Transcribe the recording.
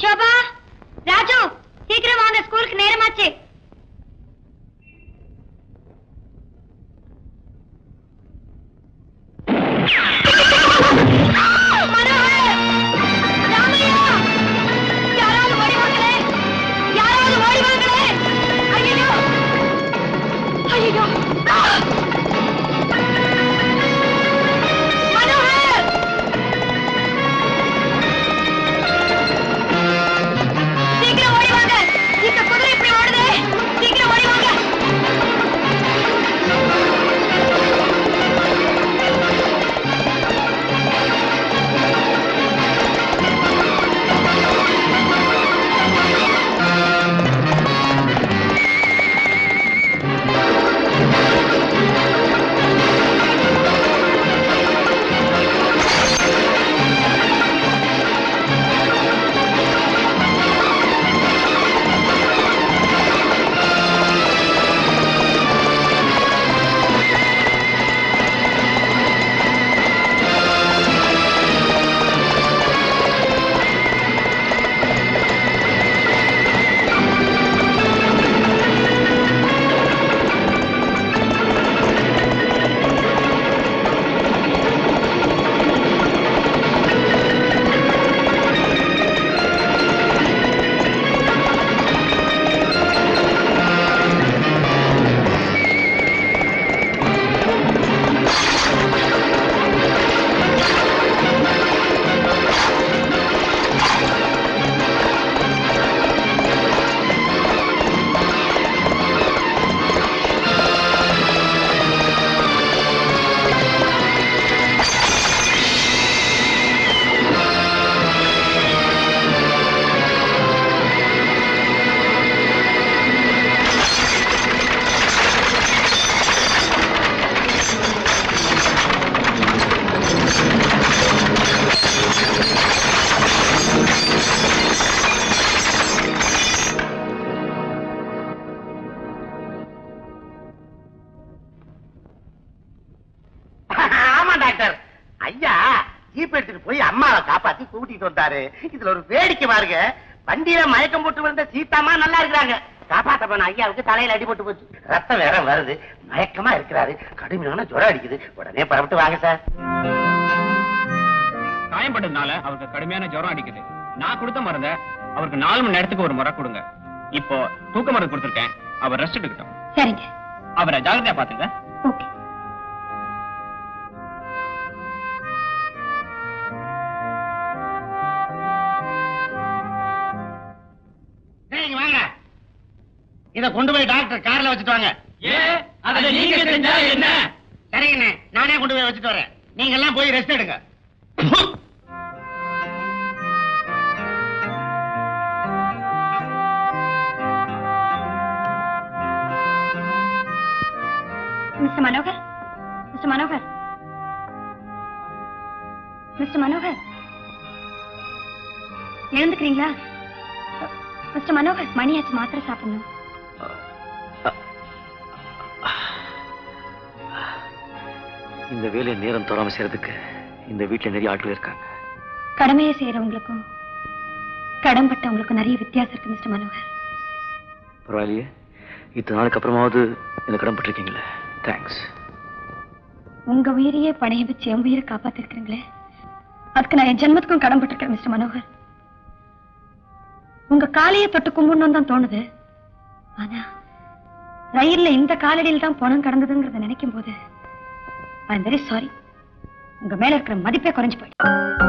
ஷோபா, ராஜு, சீக்கிரம் வாங்க, ஸ்கூலுக்கு நேரமாச்சு. இதுல ஒரு வேடிக்கை பாருங்க, வண்டியில மயக்கம் போட்டு விழுந்த சீதாமா நல்லா இருக்கிறாங்க. காப்பாத்த போன ஐயாவுக்கு தலையில அடிபட்டு போச்சு, ரத்தம் வேற வருது, மயக்கமா இருக்கிறாரு, கடுமையான ஜுரம் அடிக்குது. உடனே பரவிட்டு வாங்க சார். காயம்பட்டதுனால அவருக்கு கடுமையான ஜுரம் அடிக்குது. நான் கொடுத்த மருந்த அவருக்கு 4 மணி நேரத்துக்கு ஒரு முறை கொடுங்க. இப்போ தூக்க மருந்து கொடுத்துருக்கேன், அவர் ரெஸ்ட் எடுக்கட்டும். சரிங்க. அவரை ஜாகிரதையா பாத்துங்க. ஓகே. இத கொண்டு போய் டாக்டர் கார்ல வச்சுட்டு வாங்க. நீங்க செஞ்சா என்ன? சரிங்கண்ணே, நானே கொண்டு போய் வச்சுட்டு வரேன். நீங்க எல்லாம் போய் ரெஸ்ட் எடுங்க. Mister Manohar, mister Manohar, mister Manohar, எழுந்துக்கிறீங்களா? மிஸ்டர் மனோகர், மணியாச்சு, மாத்திரை சாப்பிடணும். இந்த வேலையை நேரம் தோறாம செய்யறதுக்கு இந்த வீட்டுல நிறைய ஆட்கள் இருக்காங்க. கடமையை செய்யறவங்களுக்கும் கடன்பட்டவங்களுக்கும் நிறைய வித்தியாசம் இருக்கு மிஸ்டர் மனோகர். பரவாயில்லையே, இத்தனை நாளுக்கு அப்புறமாவது இந்த கடன்பட்டிருக்கீங்களே, தேங்க்ஸ். உங்க உயிரையே பணைய வச்சு என் உயிரை காப்பாத்திருக்கீங்களே, அதுக்கு நான் என் ஜென்மத்துக்கும் கடன்பட்டிருக்கேன் மிஸ்டர் மனோகர். உங்க காலையை தொட்டு கும்பிடணும் தான் தோணுது, ஆனா ரயில்ல இந்த காலடியில் தான் பணம் கடந்ததுங்கிறத நினைக்கும் போது ஐ எம் வெரி சாரி. உங்க மேல இருக்கிற மதிப்பே குறைஞ்சு போயிடும்.